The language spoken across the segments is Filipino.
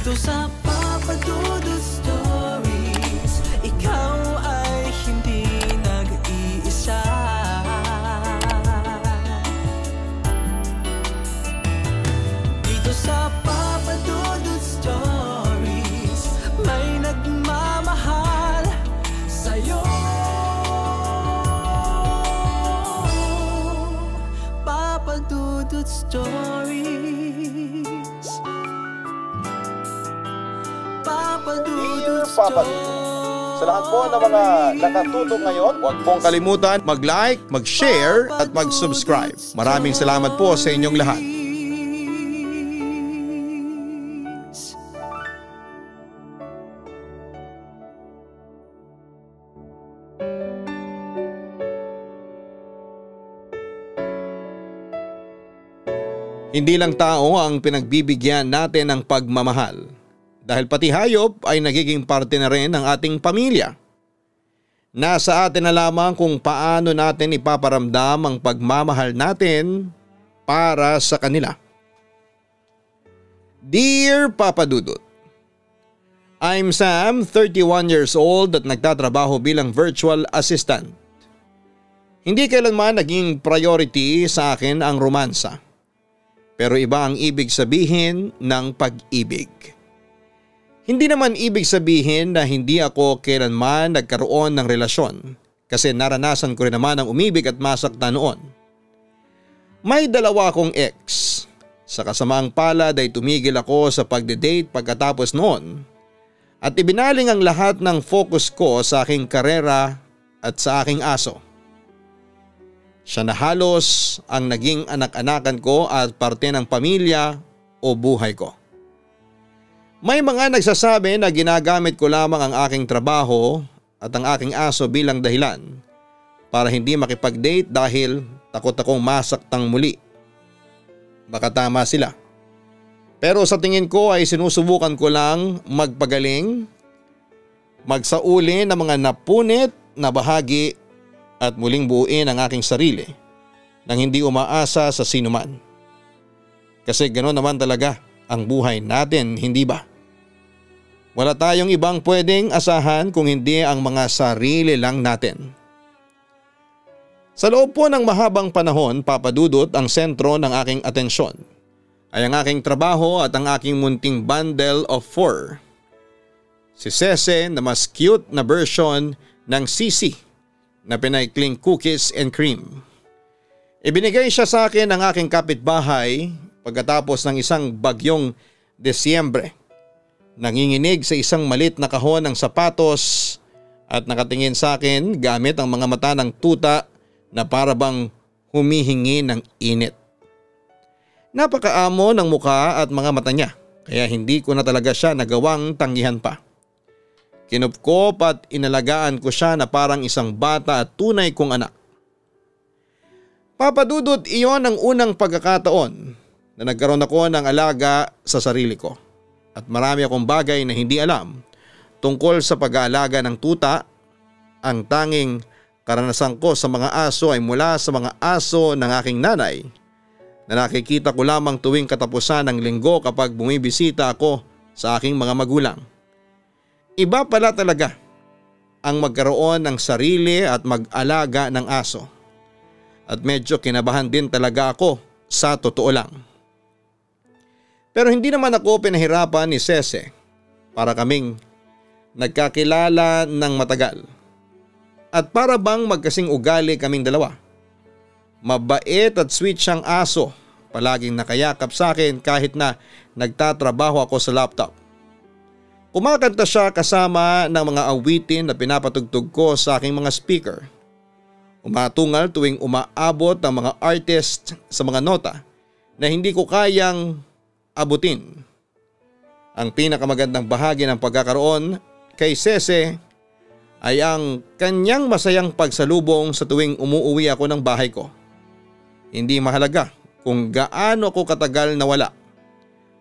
Dito sa Papa Dudut Stories, ikaw ay hindi nag-iisa. Dito sa Papa Dudut Stories, may nagmamahal sa'yo. Papa Dudut Stories. Papa Dudut Stories. Sa lahat po ng mga nakatutok ngayon, huwag pong kalimutan mag-like, mag-share at mag-subscribe. Maraming salamat po sa inyong lahat. Hindi lang tao ang pinagbibigyan natin ng pagmamahal, dahil pati hayop ay nagiging parte na rin ng ating pamilya. Nasa atin na lamang kung paano natin ipaparamdam ang pagmamahal natin para sa kanila. Dear Papa Dudut, I'm Sam, 31 years old at nagtatrabaho bilang virtual assistant. Hindi kailanman naging priority sa akin ang romansa. Pero iba ang ibig sabihin ng pag-ibig. Hindi naman ibig sabihin na hindi ako kailanman nagkaroon ng relasyon, kasi naranasan ko rin naman ang umibig at masaktan noon. May dalawa akong ex. Sa kasamaang palad ay tumigil ako sa pagde-date pagkatapos noon at ibinaling ang lahat ng focus ko sa aking karera at sa aking aso. Siya na halos ang naging anak-anakan ko at parte ng pamilya o buhay ko. May mga nagsasabi na ginagamit ko lamang ang aking trabaho at ang aking aso bilang dahilan para hindi makipag-date dahil takot akong masaktang muli. Baka tama sila. Pero sa tingin ko ay sinusubukan ko lang magpagaling, magsauli ng mga napunit na bahagi at muling buuin ang aking sarili nang hindi umaasa sa sinuman. Kasi gano'n naman talaga ang buhay natin, hindi ba? Wala tayong ibang pwedeng asahan kung hindi ang mga sarili lang natin. Sa loob po ng mahabang panahon, Papa Dudut, ang sentro ng aking atensyon ay ang aking trabaho at ang aking munting bundle of 4. Si Cece na mas cute na version ng Sisi na pinaikling cookies and cream. Ibinigay siya sa akin ng aking kapitbahay pagkatapos ng isang bagyong Desyembre. Nanginginig sa isang malit na kahon ng sapatos at nakatingin sa akin gamit ang mga mata ng tuta na para bang humihingi ng init. Napakaamo ng mukha at mga mata niya, kaya hindi ko na talaga siya nagawang tanggihan pa. Kinupkop at inalagaan ko siya na parang isang bata at tunay kong anak. Papa Dudut, iyon ang unang pagkakataon na nagkaroon ako ng alaga sa sarili ko. At marami akong bagay na hindi alam tungkol sa pag-aalaga ng tuta. Ang tanging karanasan ko sa mga aso ay mula sa mga aso ng aking nanay na nakikita ko lamang tuwing katapusan ng linggo kapag bumibisita ako sa aking mga magulang. Iba pala talaga ang magkaroon ng sarili at mag-alaga ng aso. At medyo kinabahan din talaga ako sa totoo lang. Pero hindi naman ako pinahirapan ni Cece para kaming nagkakilala ng matagal. At para bang magkasing ugali kaming dalawa. Mabait at sweet siyang aso, palaging nakayakap sa akin kahit na nagtatrabaho ako sa laptop. Kumakanta siya kasama ng mga awitin na pinapatugtog ko sa aking mga speaker. Umatungal tuwing umaabot ang mga artist sa mga nota na hindi ko kayang abutin. Ang pinakamagandang bahagi ng pagkakaroon kay Cece ay ang kanyang masayang pagsalubong sa tuwing umuuwi ako ng bahay ko. Hindi mahalaga kung gaano ako katagal na wala.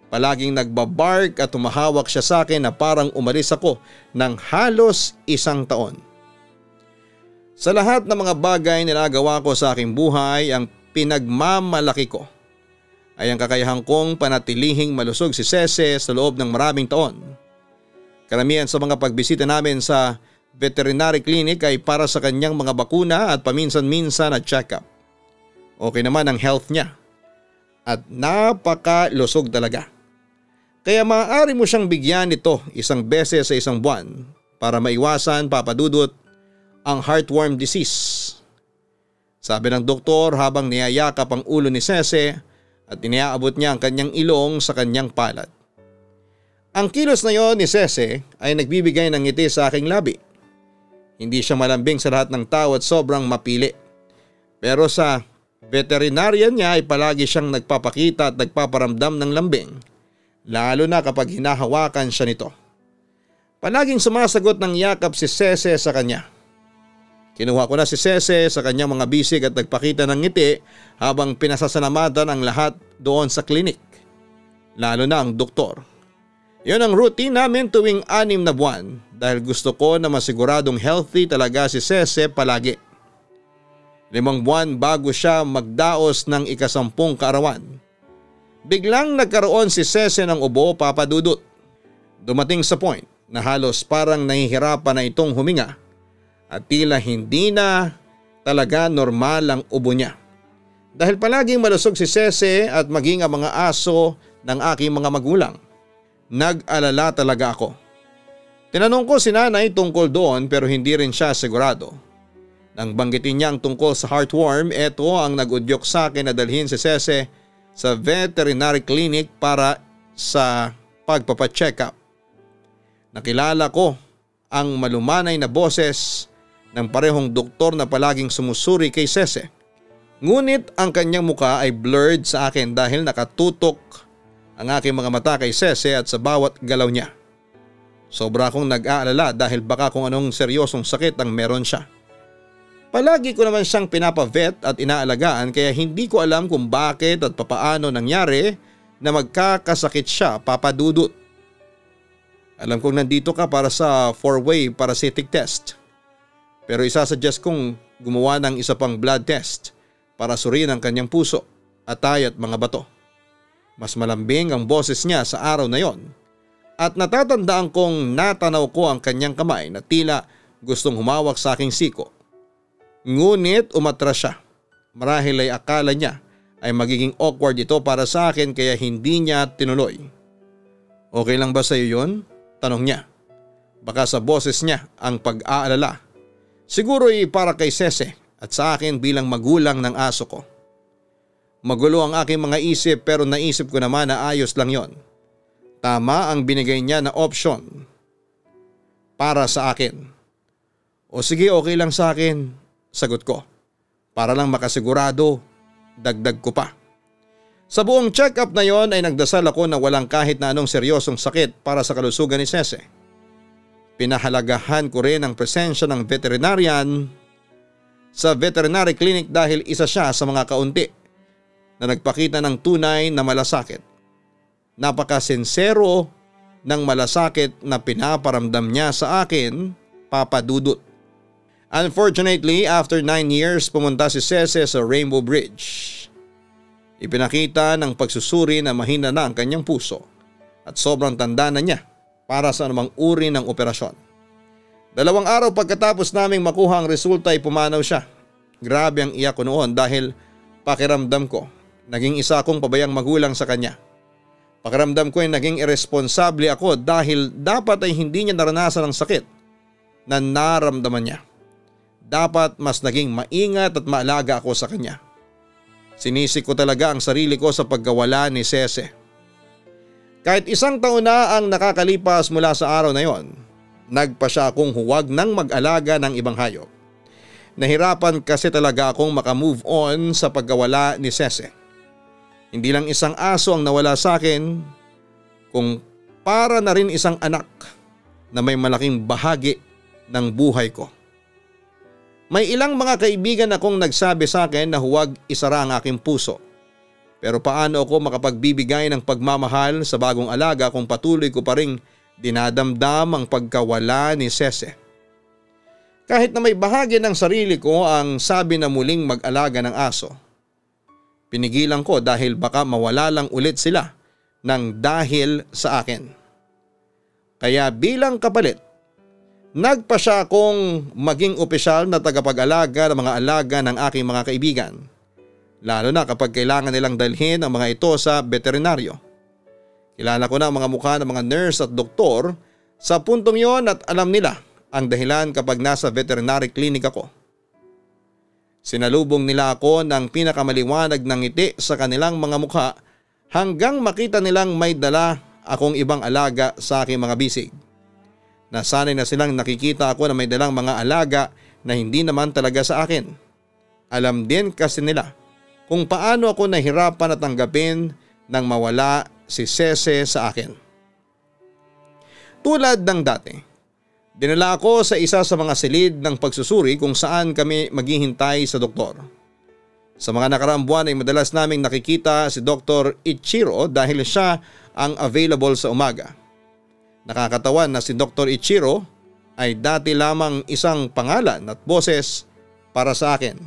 Palaging nagbabark at tumahawak siya sa akin na parang umalis ako ng halos 1 taon. Sa lahat ng mga bagay na nagawa ko sa aking buhay, ang pinagmamalaki ko ay ang kakayahan kong panatilihing malusog si Cece sa loob ng maraming taon. Karamihan sa mga pagbisita namin sa veterinary clinic ay para sa kanyang mga bakuna at paminsan-minsan na check-up. Okay naman ang health niya at napakalusog talaga. Kaya maaari mo siyang bigyan nito isang beses sa isang buwan para maiwasan, Papa Dudut, ang heartworm disease. Sabi ng doktor habang niyayakap ang ulo ni Cece at iniaabot niya ang kanyang ilong sa kanyang palad. Ang kilos na yon ni Cece ay nagbibigay ng ngiti sa aking labi. Hindi siya malambing sa lahat ng tao at sobrang mapili. Pero sa veterinarian niya ay palagi siyang nagpapakita at nagpaparamdam ng lambing, lalo na kapag hinahawakan siya nito. Palaging sumasagot ng yakap si Cece sa kanya. Kinuha ko na si Cece sa kanyang mga bisig at nagpakita ng ngiti habang pinasasalamatan ang lahat doon sa klinik, lalo na ang doktor. Yon ang routine namin tuwing 6 na buwan dahil gusto ko na masiguradong healthy talaga si Cece palagi. 5 buwan bago siya magdaos ng ika-10 kaarawan. Biglang nagkaroon si Cece ng ubo, Papa Dudut. Dumating sa point na halos parang nahihirapan na itong huminga at tila hindi na talaga normal ang ubo niya. Dahil palaging malusog si Cece at maging ang mga aso ng aking mga magulang. Nag-alala talaga ako. Tinanong ko si nanay tungkol doon pero hindi rin siya sigurado. Nang banggitin niya ang tungkol sa heartworm, ito ang nag-udyok sa akin na dalhin si Cece sa veterinary clinic para sa pagpapacheck up. Nakilala ko ang malumanay na boses ng parehong doktor na palaging sumusuri kay Cece. Ngunit ang kanyang muka ay blurred sa akin dahil nakatutok ang aking mga mata kay Cece at sa bawat galaw niya. Sobra akong nag-aalala dahil baka kung anong seryosong sakit ang meron siya. Palagi ko naman siyang pinapavet at inaalagaan kaya hindi ko alam kung bakit at papaano nangyari na magkakasakit siya, Papa Dudut. Alam kong nandito ka para sa 4-way parasitic test. Pero isasuggest kong gumawa ng isa pang blood test para suriin ang kanyang puso, atay at mga bato. Mas malambing ang boses niya sa araw na yon at natatandaan kong natanaw ko ang kanyang kamay na tila gustong humawak sa aking siko. Ngunit umatras siya. Marahil ay akala niya ay magiging awkward ito para sa akin kaya hindi niya tinuloy. Okay lang ba sa iyo yun? Tanong niya. Baka sa boses niya ang pag-aalala. Siguro'y para kay Cece at sa akin bilang magulang ng aso ko. Magulo ang aking mga isip pero naisip ko naman na ayos lang yon. Tama ang binigay niya na option para sa akin. O sige, okay lang sa akin, sagot ko. Para lang makasigurado, dagdag ko pa. Sa buong check-up na yon ay nagdasal ako na walang kahit na anong seryosong sakit para sa kalusugan ni Cece. Pinahalagahan ko rin ang presensya ng veterinarian sa veterinary clinic dahil isa siya sa mga kaunti na nagpakita ng tunay na malasakit. Napakasinsero ng malasakit na pinaparamdam niya sa akin, Papa Dudut. Unfortunately, after 9 years pumunta si Cece sa Rainbow Bridge. Ipinakita ng pagsusuri na mahina na ang kanyang puso at sobrang tanda na niya para sa anumang uri ng operasyon. 2 araw pagkatapos naming makuha ang resulta ay pumanaw siya. Grabe ang iyak ko noon dahil pakiramdam ko naging isa akong pabayang magulang sa kanya. Pakiramdam ko ay naging irresponsable ako dahil dapat ay hindi niya naranasan ang sakit na naramdaman niya. Dapat mas naging maingat at maalaga ako sa kanya. Sinisik ko talaga ang sarili ko sa pagkawala ni Cece. Kahit 1 taon na ang nakakalipas mula sa araw na yon, nagpa siya akong huwag nang mag-alaga ng ibang hayop. Nahirapan kasi talaga akong makamove on sa pagkawala ni Cece. Hindi lang isang aso ang nawala sa akin, kung para na rin isang anak na may malaking bahagi ng buhay ko. May ilang mga kaibigan akong nagsabi sa akin na huwag isara ang aking puso. Pero paano ako makapagbibigay ng pagmamahal sa bagong alaga kung patuloy ko pa ring dinadamdam ang pagkawala ni Cece? Kahit na may bahagi ng sarili ko ang sabi na muling mag-alaga ng aso, Pinigilan ko dahil baka mawala lang ulit sila ng dahil sa akin. Kaya bilang kapalit, nagpa siya akong maging opisyal na tagapag-alaga ng mga alaga ng aking mga kaibigan. Lalo na kapag kailangan nilang dalhin ang mga ito sa veterinaryo. Kilala ko na ang mga mukha ng mga nurse at doktor sa puntong yon at alam nila ang dahilan kapag nasa veterinary clinic ako. Sinalubong nila ako ng pinakamaliwanag ng ngiti sa kanilang mga mukha hanggang makita nilang may dala akong ibang alaga sa aking mga bisig. Nasanay na silang nakikita ako na may dalang mga alaga na hindi naman talaga sa akin. Alam din kasi nila kung paano ako nahirapan at tanggapin nang mawala si Sese sa akin. Tulad ng dati, dinala ako sa isa sa mga silid ng pagsusuri kung saan kami maghihintay sa doktor. Sa mga nakaraang buwan ay madalas naming nakikita si Dr. Ichiro dahil siya ang available sa umaga. Nakakatawan na si Dr. Ichiro ay dati lamang isang pangalan at boses para sa akin.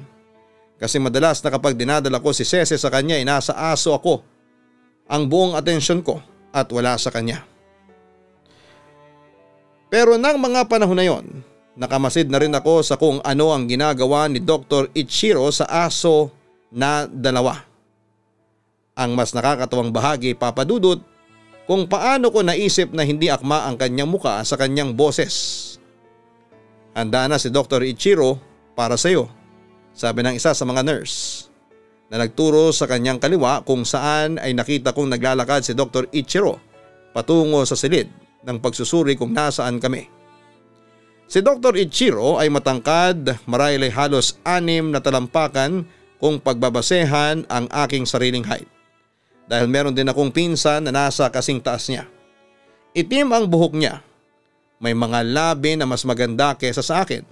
Kasi madalas na kapag dinadala ko si Sese sa kanya ay nasa aso ako. Ang buong atensyon ko at wala sa kanya. Pero nang mga panahon na yon, nakamasid na rin ako sa kung ano ang ginagawa ni Dr. Ichiro sa aso na dalawa. Ang mas nakakatawang bahagi, Papa Dudut, kung paano ko naisip na hindi akma ang kanyang muka sa kanyang boses. Handa na si Dr. Ichiro para sa iyo, sabi ng isa sa mga nurse na nagturo sa kanyang kaliwa kung saan ay nakita kong naglalakad si Dr. Ichiro patungo sa silid ng pagsusuri kung nasaan kami. Si Dr. Ichiro ay matangkad, marahil ay halos 6 na talampakan kung pagbabasehan ang aking sariling height. Dahil meron din akong pinsan na nasa kasing taas niya. Itim ang buhok niya. May mga labi na mas maganda kesa sa akin.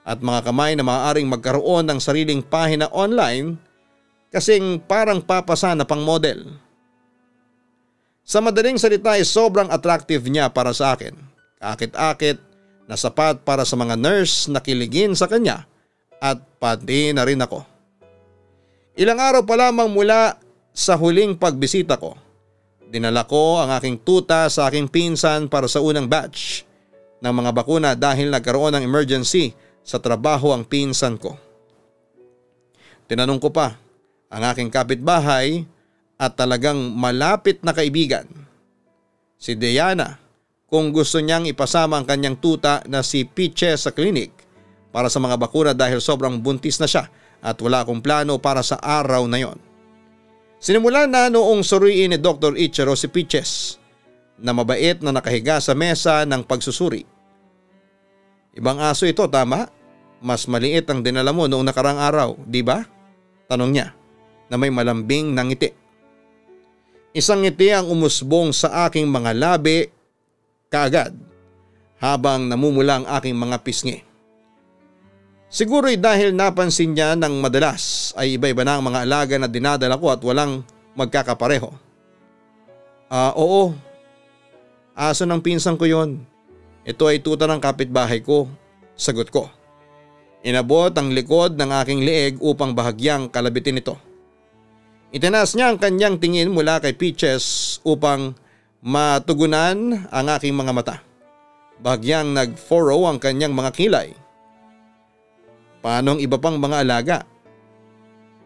At mga kamay na maaaring magkaroon ng sariling pahina online kasing parang papasa na pang model. Sa madaling salita ay sobrang attractive niya para sa akin. Akit-akit na sapat para sa mga nurse na kiligin sa kanya at pati na rin ako. Ilang araw pa lamang mula sa huling pagbisita ko, dinala ko ang aking tuta sa aking pinsan para sa unang batch ng mga bakuna dahil nagkaroon ng emergency sa trabaho ang pinsan ko. Tinanong ko pa ang aking kapitbahay at talagang malapit na kaibigan, si Diana, kung gusto niyang ipasama ang kanyang tuta na si Peaches sa clinic para sa mga bakuna dahil sobrang buntis na siya at wala akong plano para sa araw na yon. Sinimula na noong suriin ni Dr. Ichiro si Peaches na mabait na nakahiga sa mesa ng pagsusuri. Ibang aso ito, tama? Mas maliit ang dinala mo noong nakarang araw, di ba? Tanong niya na may malambing na ngiti. Isang ngiti ang umusbong sa aking mga labi kaagad habang namumula ang aking mga pisngi. Siguro'y dahil napansin niya ng madalas ay iba-iba na ang mga alaga na dinadala ko at walang magkakapareho. Oo. Aso ng pinsan ko yon. Ito ay tuta ng kapitbahay ko, sagot ko. Inabot ang likod ng aking leeg upang bahagyang kalabitin ito. Itinaas niya ang kanyang tingin mula kay Peaches upang matugunan ang aking mga mata. Bahagyang nag-furrow ang kanyang mga kilay. Paano ang iba pang mga alaga?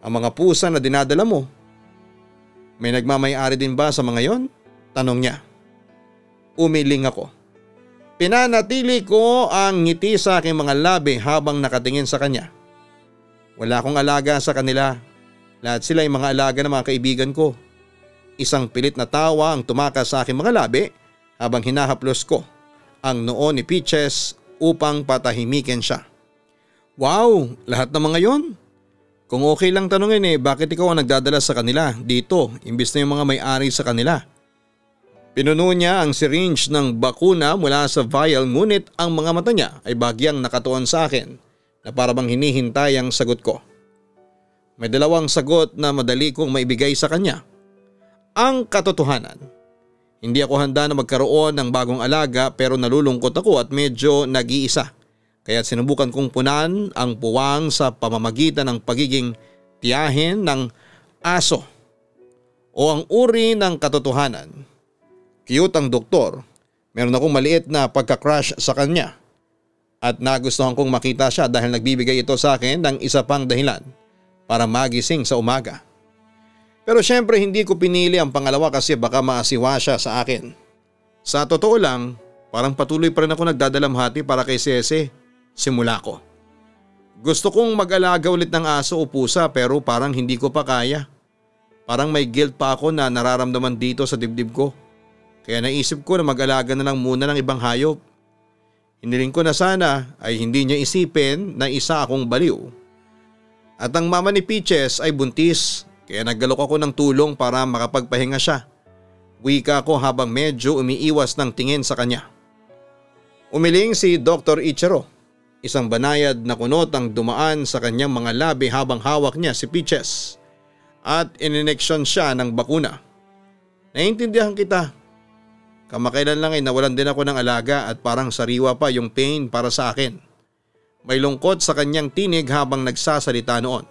Ang mga pusa na dinadala mo? May nagmamayari din ba sa mga yon? Tanong niya. Umiling ako. Pinanatili ko ang ngiti sa aking mga labi habang nakatingin sa kanya. Wala akong alaga sa kanila. Lahat sila ay mga alaga ng mga kaibigan ko. Isang pilit na tawa ang tumakas sa aking mga labi habang hinahaplos ko ang noo ni Peaches upang patahimikin siya. Wow, lahat ng mga yon? Kung okay lang tanungin bakit ikaw ang nagdadala sa kanila dito imbis na yung mga may-ari sa kanila? Pinuno niya ang syringe ng bakuna mula sa vial ngunit ang mga mata niya ay bagyang nakatuon sa akin na para bang hinihintay ang sagot ko. May dalawang sagot na madali kong maibigay sa kanya. Ang katotohanan, hindi ako handa na magkaroon ng bagong alaga pero nalulungkot ako at medyo nag-iisa. Kaya't sinubukan kong punan ang puwang sa pamamagitan ng pagiging tiyahin ng aso o ang uri ng katotohanan. Cute ang doktor, meron akong maliit na pagka-crush sa kanya at nagustuhan kong makita siya dahil nagbibigay ito sa akin ng isa pang dahilan para magising sa umaga. Pero syempre hindi ko pinili ang pangalawa kasi baka maasiwa siya sa akin. Sa totoo lang, parang patuloy pa rin ako nagdadalamhati para kay Sese simula ko. Gusto kong mag-alaga ulit ng aso o pusa pero parang hindi ko pa kaya. Parang may guilt pa ako na nararamdaman dito sa dibdib ko. Kaya naisip ko na mag-alaga na lang muna ng ibang hayop. Hiniling ko na sana ay hindi niya isipin na isa akong baliw. At ang mama ni Peaches ay buntis kaya naggalok ako ng tulong para makapagpahinga siya. Wika ko habang medyo umiiwas ng tingin sa kanya. Umiling si Dr. Ichiro. Isang banayad na kunot ang dumaan sa kanyang mga labi habang hawak niya si Peaches at inineksyon siya ng bakuna. Naiintindihan kita. Kamakailan lang ay nawalan din ako ng alaga at parang sariwa pa yung pain para sa akin. May lungkot sa kanyang tinig habang nagsasalita noon.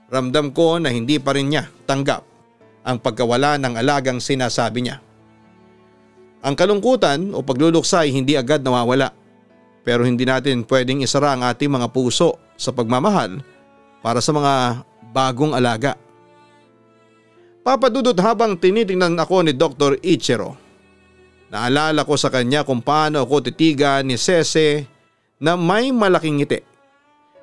Ramdam ko na hindi pa rin niya tanggap ang pagkawala ng alagang sinasabi niya. Ang kalungkutan o pagluluksa ay hindi agad nawawala. Pero hindi natin pwedeng isara ang ating mga puso sa pagmamahal para sa mga bagong alaga. Papadudot habang tinitingnan ako ni Dr. Ichiro. Naalala ko sa kanya kung paano ako titigan ni Sese na may malaking ngiti.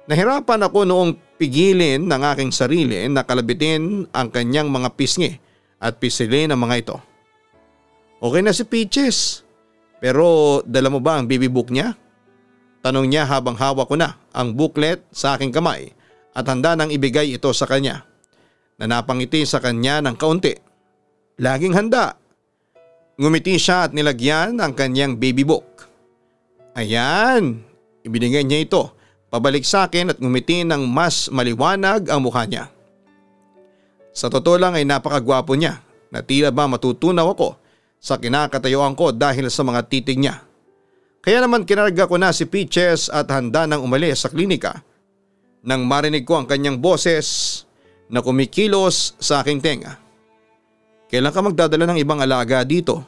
Nahirapan ako noong pigilin ng aking sarili na kalabitin ang kanyang mga pisngi at pisilin ang mga ito. Okay na si Peaches, pero dala mo ba ang baby book niya? Tanong niya habang hawak ko na ang booklet sa aking kamay at handa nang ibigay ito sa kanya. Napangiti sa kanya ng kaunti. Laging handa. Ngumiti siya at nilagyan ang kanyang baby book. Ayan, ibinigay niya ito. Pabalik sa akin at ngumiti ng mas maliwanag ang mukha niya. Sa totoo lang ay napakagwapo niya na tila ba matutunaw ako sa kinakatayuan ko dahil sa mga titig niya. Kaya naman kinarga ko na si Peaches at handa nang umalis sa klinika nang marinig ko ang kanyang boses na kumikilos sa aking tenga. Kailan ka magdadala ng ibang alaga dito?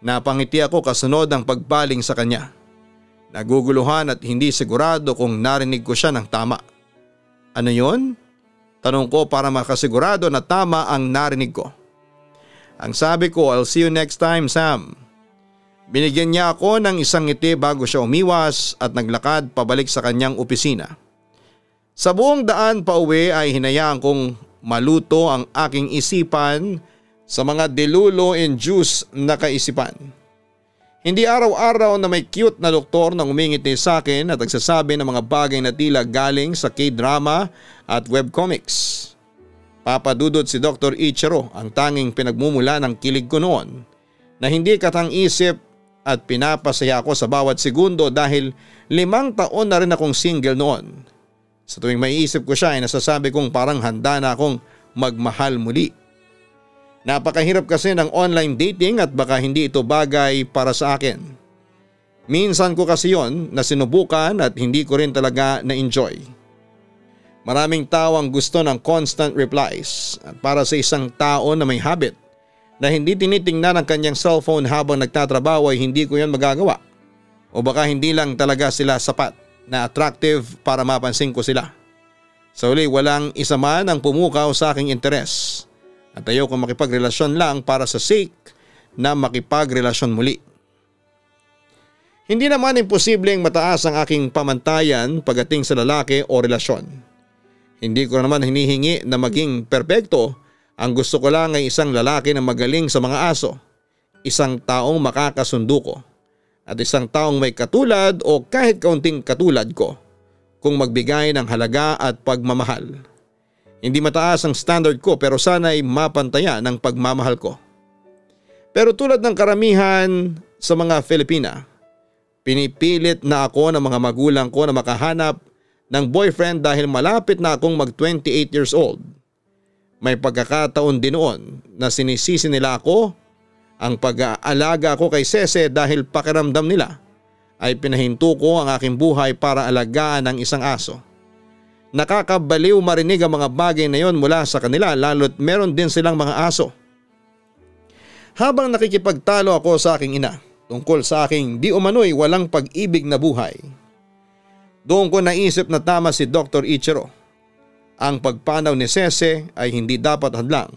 Napangiti ako kasunod ang pagbaling sa kanya. Naguguluhan at hindi sigurado kung narinig ko siya ng tama. Ano yon? Tanong ko para makasigurado na tama ang narinig ko. Ang sabi ko, I'll see you next time, Sam. Binigyan niya ako ng isang ngiti bago siya umiwas at naglakad pabalik sa kanyang opisina. Sa buong daan pa uwi ay hinayaan kong maluto ang aking isipan sa mga dilulo-induced na kaisipan. Hindi araw-araw na may cute na doktor na umingiti sa akin at nagsasabi ng mga bagay na tila galing sa K-drama at webcomics. Papadudod si Dr. Ichiro ang tanging pinagmumula ng kilig ko noon na hindi katang-isip at pinapasaya ako sa bawat segundo dahil 5 taon na rin akong single noon. Sa tuwing maiisip ko siya ay nasasabi kong parang handa na akong magmahal muli. Napakahirap kasi ng online dating at baka hindi ito bagay para sa akin. Minsan ko kasi yon na sinubukan at hindi ko rin talaga na-enjoy. Maraming tao ang gusto ng constant replies at para sa isang tao na may habit na hindi tinitingnan ang kanyang cellphone habang nagtatrabaho ay hindi ko yon magagawa. O baka hindi lang talaga sila sapat na attractive para mapansin ko sila. Sa uli walang isa man ang pumukaw sa aking interes. At ayoko makipagrelasyon lang para sa sake na makipagrelasyon muli. Hindi naman imposibleng mataas ang aking pamantayan pagdating sa lalaki o relasyon. Hindi ko naman hinihingi na maging perpekto. Ang gusto ko lang ay isang lalaki na magaling sa mga aso, isang taong makakasundo ko, at isang taong may katulad o kahit kaunting katulad ko kung magbigay ng halaga at pagmamahal. Hindi mataas ang standard ko pero sana'y mapantaya ng pagmamahal ko. Pero tulad ng karamihan sa mga Filipina, pinipilit na ako ng mga magulang ko na makahanap ng boyfriend dahil malapit na akong mag 28 years old. May pagkakataon din noon na sinisisi nila ako ang pag-aalaga ko kay Sese dahil pakiramdam nila ay pinahinto ko ang aking buhay para alagaan ng isang aso. Nakakabaliw marinig ang mga bagay na yon mula sa kanila, lalo't meron din silang mga aso. Habang nakikipagtalo ako sa aking ina tungkol sa aking di umano'y walang pag-ibig na buhay, doon ko naisip na tama si Dr. Ichiro. Ang pagpanaw ni Sese ay hindi dapat hadlang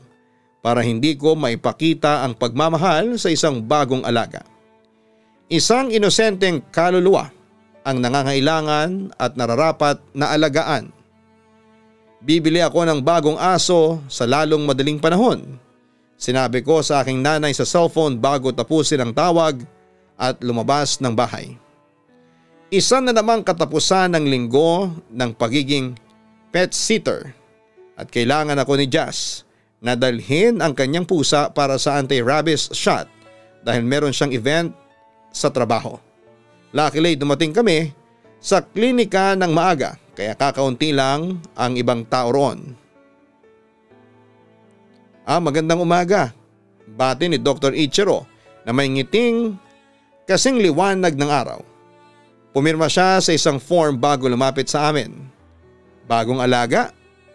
para hindi ko maipakita ang pagmamahal sa isang bagong alaga. Isang inosenteng kaluluwa ang nangangailangan at nararapat na alagaan. Bibili ako ng bagong aso sa lalong madaling panahon. Sinabi ko sa aking nanay sa cellphone bago tapusin ang tawag at lumabas ng bahay. Isa na namang katapusan ng linggo ng pagiging pet sitter at kailangan ako ni Jazz na dalhin ang kanyang pusa para sa anti-rabies shot dahil meron siyang event sa trabaho. Luckily dumating kami sa klinika ng maaga kaya kakaunti lang ang ibang tao roon. Magandang umaga. Bati ni Dr. Ichiro na may ngiting kasing liwanag ng araw. Pumirma siya sa isang form bago lumapit sa amin. Bagong alaga?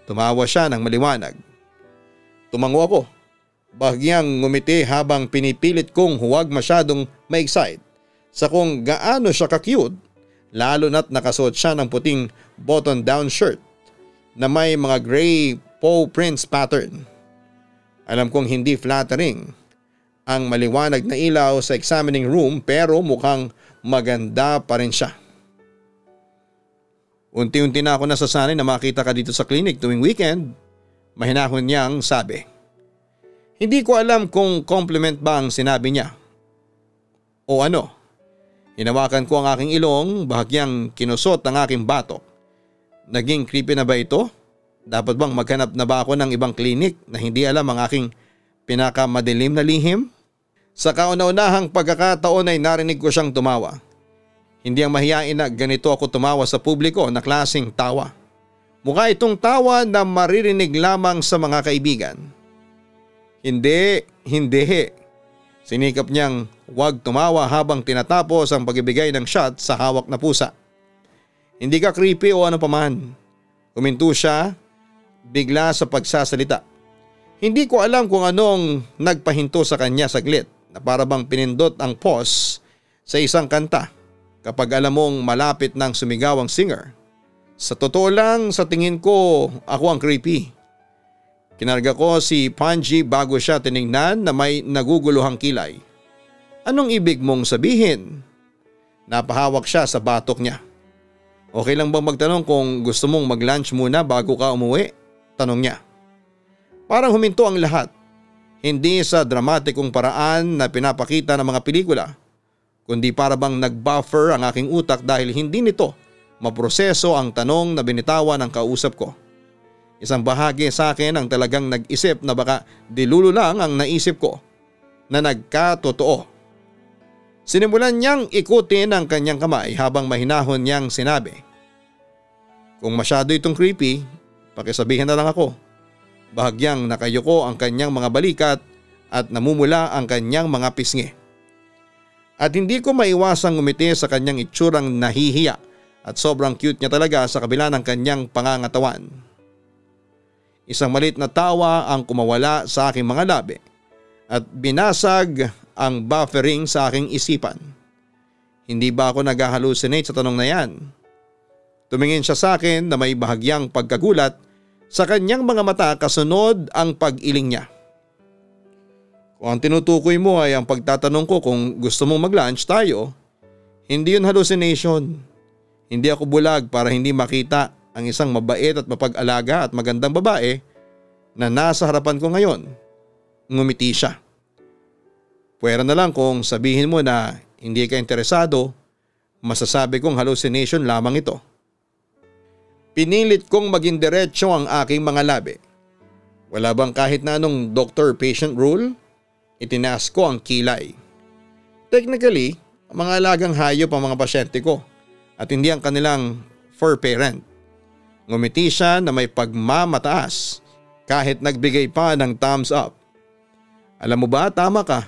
Tumawa siya ng maliwanag. Tumango ako. Bahagyang ngumiti habang pinipilit kong huwag masyadong ma-excite sa kung gaano siya ka-cute, lalo na't nakasuot siya ng puting button-down shirt na may mga gray paw prints pattern. Alam kong hindi flattering ang maliwanag na ilaw sa examining room pero mukhang maganda pa rin siya. Unti-unti na ako nasasanay na makita ka dito sa clinic tuwing weekend, mahinahon niyang sabi. Hindi ko alam kung compliment ba ang sinabi niya o ano. Hinawakan ko ang aking ilong, bahagyang kinusot ang aking batok. Naging creepy na ba ito? Dapat bang maghanap na ba ako ng ibang klinik na hindi alam ang aking pinakamadilim na lihim? Sa kauna-unahang pagkakataon ay narinig ko siyang tumawa. Hindi ang mahiyain na ganito ako tumawa sa publiko na klaseng tawa. Mukha itong tawa na maririnig lamang sa mga kaibigan. Hindi. Sinikap niyang huwag tumawa habang tinatapos ang pagbibigay ng shot sa hawak na pusa. Hindi ka creepy o ano paman. Huminto siya bigla sa pagsasalita. Hindi ko alam kung anong nagpahinto sa kanya saglit na para bang pinindot ang pause sa isang kanta kapag alam mong malapit nang sumigaw ang singer. Sa totoo lang, sa tingin ko ako ang creepy. Kinarga ko si Panji bago siya tiningnan na may naguguluhang kilay. Anong ibig mong sabihin? Napahawak siya sa batok niya. Okay lang bang magtanong kung gusto mong mag-lunch muna bago ka umuwi? Tanong niya. Parang huminto ang lahat. Hindi sa dramatikong paraan na pinapakita ng mga pelikula, kundi para bang nag-buffer ang aking utak dahil hindi nito maproseso ang tanong na binitawan ng kausap ko. Isang bahagi sa akin ang talagang nag-isip na baka dilulo lang ang naisip ko na nagkatotoo. Sinimulan niyang ikutin ang kanyang kamay habang mahinahon niyang sinabi, kung masyado itong creepy, pakisabihin na lang ako. Bahagyang nakayuko ang kanyang mga balikat at namumula ang kanyang mga pisngi. At hindi ko maiwasang ngumiti sa kanyang itsurang nahihiya at sobrang cute niya talaga sa kabila ng kanyang pangangatawan. Isang malit na tawa ang kumawala sa aking mga labi at binasag ang buffering sa aking isipan. Hindi ba ako nag-hallucinate sa tanong na yan? Tumingin siya sa akin na may bahagyang pagkagulat sa kanyang mga mata kasunod ang pag-iling niya. Kung ang tinutukoy mo ay ang pagtatanong ko kung gusto mong mag-lunch tayo, hindi yun hallucination. Hindi ako bulag para hindi makita ang isang mabait at mapag-alaga at magandang babae na nasa harapan ko ngayon. Ngumiti siya. Pwera na lang kung sabihin mo na hindi ka interesado, masasabi kong hallucination lamang ito. Pinilit kong maging diretsyo ang aking mga labi. Wala bang kahit na anong doctor-patient rule? Itinaas ko ang kilay. Technically, mga alagang hayop ang mga pasyente ko at hindi ang kanilang fur parent. Ngumiti siya na may pagmamataas kahit nagbigay pa ng thumbs up. Alam mo ba, tama ka.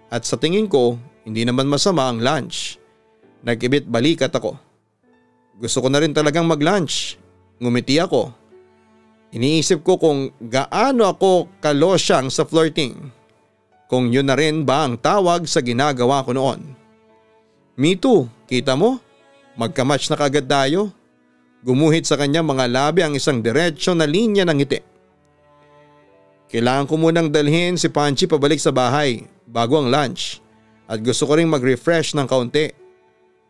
At sa tingin ko, hindi naman masama ang lunch. Nag-ibit balikat ako. Gusto ko na rin talagang mag-lunch. Ngumiti ako. Iniisip ko kung gaano ako kalosyang sa flirting. Kung yun na rin ba ang tawag sa ginagawa ko noon. Me too, kita mo? Magkamatch na kagad tayo. Gumuhit sa kanya mga labi ang isang diretsyo na linya ng ngiti. Kailangan ko munang dalhin si Panchi pabalik sa bahay bago ang lunch at gusto ko ring mag-refresh ng kaunti.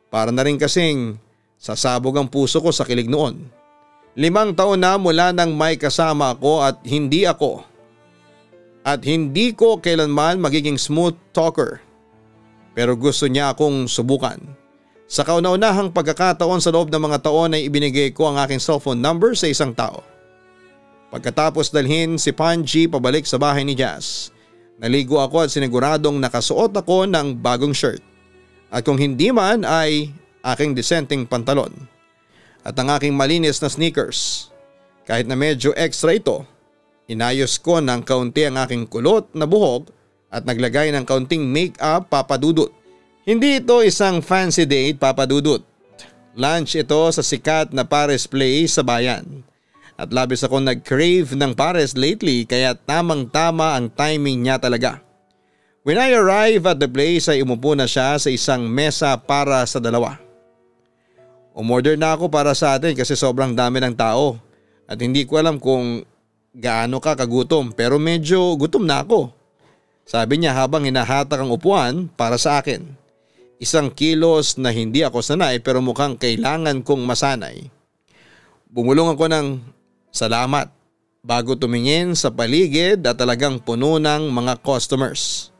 Para na rin kasing sasabog ang puso ko sa kilig noon. 5 taon na mula nang may kasama ako at hindi ko kailanman magiging smooth talker. Pero gusto niya akong subukan. Sa kauna-unahang pagkakataon sa loob ng mga taon ay ibinigay ko ang aking cellphone number sa isang tao. Pagkatapos dalhin si Panji pabalik sa bahay ni Jazz, naligo ako at siniguradong nakasuot ako ng bagong shirt. At kung hindi man ay aking disenteng pantalon. At ang aking malinis na sneakers. Kahit na medyo extra ito, inayos ko ng kaunti ang aking kulot na buhok at naglagay ng kaunting make-up, Papa Dudut. Hindi ito isang fancy date, Papa Dudut. Lunch ito sa sikat na Pares Place sa bayan. At labis akong nag-crave ng Pares lately kaya tamang-tama ang timing niya talaga. When I arrive at the place ay umupo na siya sa isang mesa para sa 2. Umorder na ako para sa atin kasi sobrang dami ng tao at hindi ko alam kung gaano ka kagutom pero medyo gutom na ako. Sabi niya habang hinahatak ang upuan para sa akin. Isang kilos na hindi ako sanay pero mukhang kailangan kong masanay. Bumulong ako ng salamat bago tumingin sa paligid at talagang puno ng mga customers.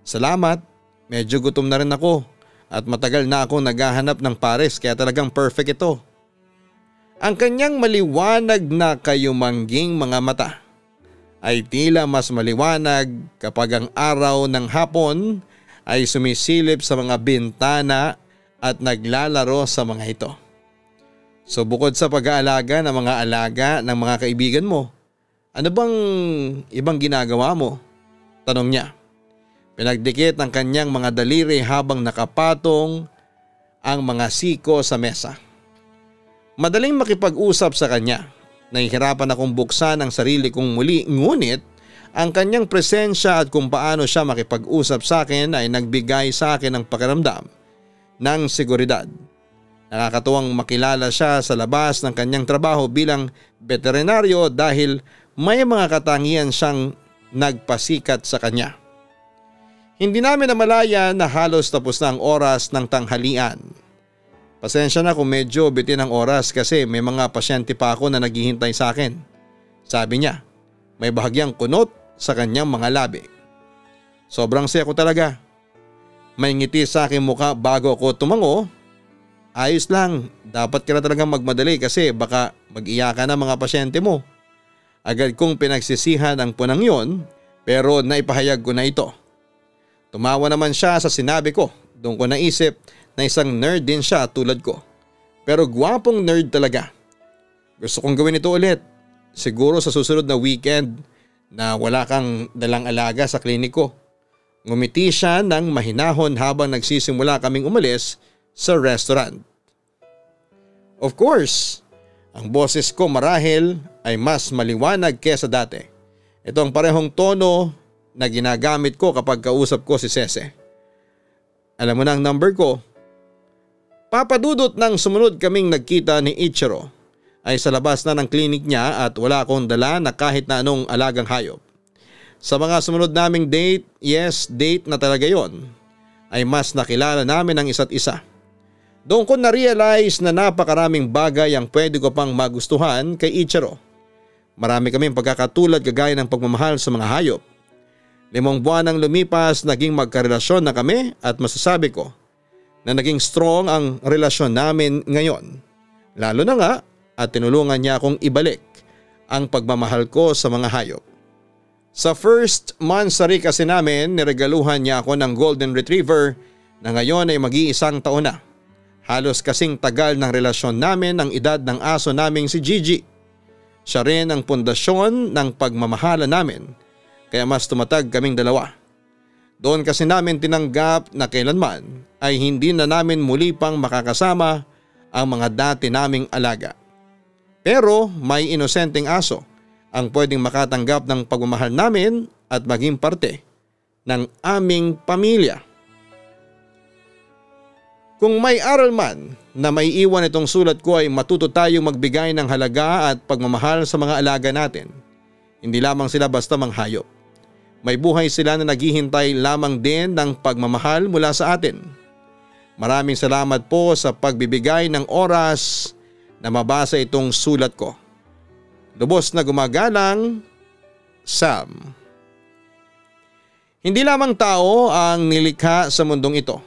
Salamat, medyo gutom na rin ako. At matagal na akong naghahanap ng pares kaya talagang perfect ito. Ang kanyang maliwanag na kayumangging mga mata ay tila mas maliwanag kapag ang araw ng hapon ay sumisilip sa mga bintana at naglalaro sa mga ito. So bukod sa pag-aalaga ng mga alaga ng mga kaibigan mo, ano bang ibang ginagawa mo? Tanong niya. Pinagdikit ng kanyang mga daliri habang nakapatong ang mga siko sa mesa. Madaling makipag-usap sa kanya. Nahihirapan akong buksan ang sarili kong muli ngunit ang kanyang presensya at kung paano siya makipag-usap sa akin ay nagbigay sa akin ng pakiramdam ng seguridad. Nakakatuwang makilala siya sa labas ng kanyang trabaho bilang veterinaryo dahil may mga katangian siyang nagpasikat sa kanya. Hindi namin namalayan na halos tapos na ang oras ng tanghalian. Pasensya na kung medyo bitin ang oras kasi may mga pasyente pa ako na naghihintay sa akin. Sabi niya, may bahagyang kunot sa kanyang mga labi. Sobrang saya ko talaga. May ngiti sa aking mukha bago ako tumango. Ayos lang, dapat ka na talagang magmadali kasi baka mag-iyakan na mga pasyente mo. Agad kong pinagsisihan ang punang yon pero naipahayag ko na ito. Tumawa naman siya sa sinabi ko. Doon ko naisip na isang nerd din siya tulad ko. Pero gwapong nerd talaga. Gusto kong gawin ito ulit. Siguro sa susunod na weekend na wala kang dalang alaga sa kliniko. Ngumiti siya ng mahinahon habang nagsisimula kaming umalis sa restaurant. Of course, ang boses ko marahil ay mas maliwanag kesa dati. Ito ang parehong tono na ginagamit ko kapag kausap ko si Sese. Alam mo na ang number ko. Papadudot nang sumunod kaming nagkita ni Ichiro ay sa labas na ng klinik niya at wala akong dala na kahit na anong alagang hayop. Sa mga sumunod naming date, yes date na talaga yon, ay mas nakilala namin ang isa't isa. Doon ko na-realize na napakaraming bagay ang pwede ko pang magustuhan kay Ichiro. Marami kaming pagkakatulad kagaya ng pagmamahal sa mga hayop. 5 buwan nang lumipas naging magkarelasyon na kami at masasabi ko na naging strong ang relasyon namin ngayon. Lalo na nga at tinulungan niya akong ibalik ang pagmamahal ko sa mga hayop. Sa first monthsary kasi namin niregaluhan niya ako ng golden retriever na ngayon ay mag-iisang taon na. Halos kasing tagal ng relasyon namin ang edad ng aso naming si Gigi. Siya rin ang pundasyon ng pagmamahala namin. Kaya mas tumatag kaming dalawa. Doon kasi namin tinanggap na kailanman ay hindi na namin muli pang makakasama ang mga dati naming alaga. Pero may inosenteng aso ang pwedeng makatanggap ng pagmamahal namin at maging parte ng aming pamilya. Kung may aral man na may iwan itong sulat ko ay matuto tayong magbigay ng halaga at pagmamahal sa mga alaga natin. Hindi lamang sila basta manghayop. May buhay sila na naghihintay lamang din ng pagmamahal mula sa atin. Maraming salamat po sa pagbibigay ng oras na mabasa itong sulat ko. Lubos na gumagalang, Sam. Hindi lamang tao ang nilikha sa mundong ito.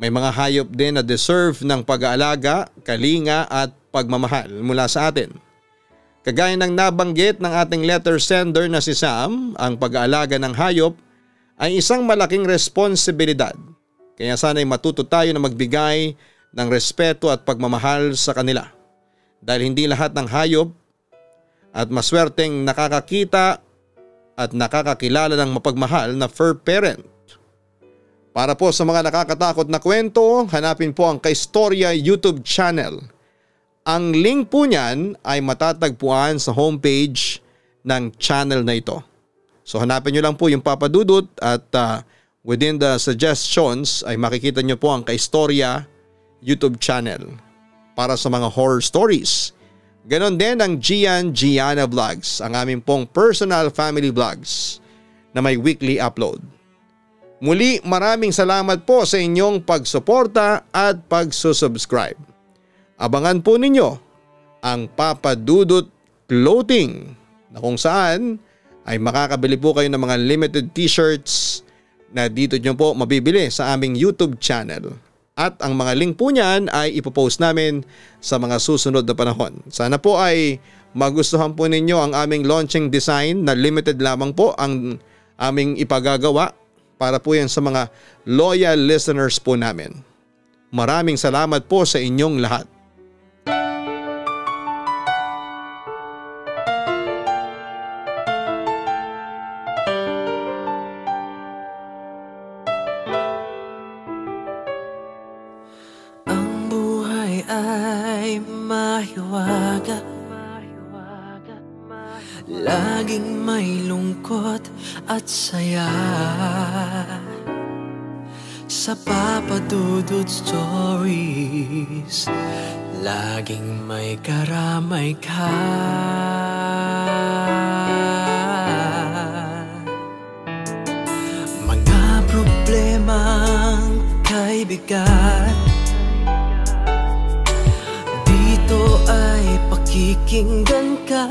May mga hayop din na deserve ng pag-aalaga, kalinga at pagmamahal mula sa atin. Kagaya ng nabanggit ng ating letter sender na si Sam, ang pag-aalaga ng hayop ay isang malaking responsibilidad. Kaya sana'y matuto tayo na magbigay ng respeto at pagmamahal sa kanila. Dahil hindi lahat ng hayop at maswerteng nakakakita at nakakakilala ng mapagmahal na fur parent. Para po sa mga nakakatakot na kwento, hanapin po ang Kaistorya YouTube channel. Ang link po niyan ay matatagpuan sa homepage ng channel na ito. So hanapin nyo lang po yung Papa Dudut at within the suggestions ay makikita nyo po ang Kaistorya YouTube channel para sa mga horror stories. Ganon din ang Gianna Vlogs, ang aming pong personal family vlogs na may weekly upload. Muli maraming salamat po sa inyong pagsuporta at pagsusubscribe. Abangan po ninyo ang Papa Dudut Clothing na kung saan ay makakabili po kayo ng mga limited t-shirts na dito nyo po mabibili sa aming YouTube channel. At ang mga link po niyan ay ipopost namin sa mga susunod na panahon. Sana po ay magustuhan po ninyo ang aming launching design na limited lamang po ang aming ipagagawa para po yan sa mga loyal listeners po namin. Maraming salamat po sa inyong lahat. Laging may lungkot at saya sa Papa Dudut Stories. Laging may karamay ka. Mga problemang kay bigat, dito ay pakikinggan ka.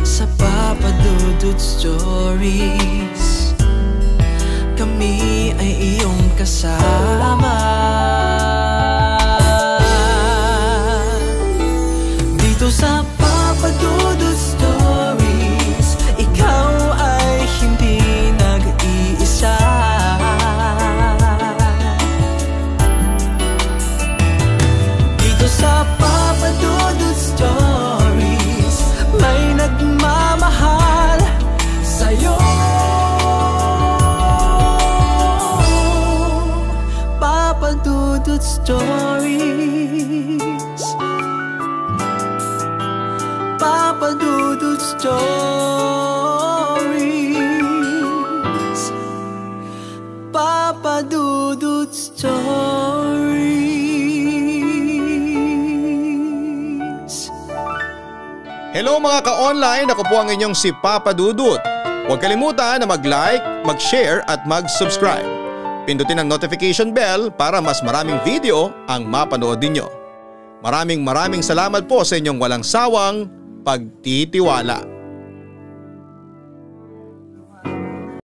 Sa Papa Dudut Stories, kami ay iyong kasama. Dito sa Papa Dudut Stories, ikaw ay hindi nag-iisa. Dito sa Papa Dudut Stories, may nagmamahal sa'yo. Papa Dudut Stories, Papa Dudut Stories, Papa Dudut Stories. Hello mga ka-online, ako po ang inyong si Papa Dudut. Huwag kalimutan na mag-like, mag-share at mag-subscribe. Pindutin ang notification bell para mas maraming video ang mapanood ninyo. Maraming salamat po sa inyong walang sawang pagtitiwala.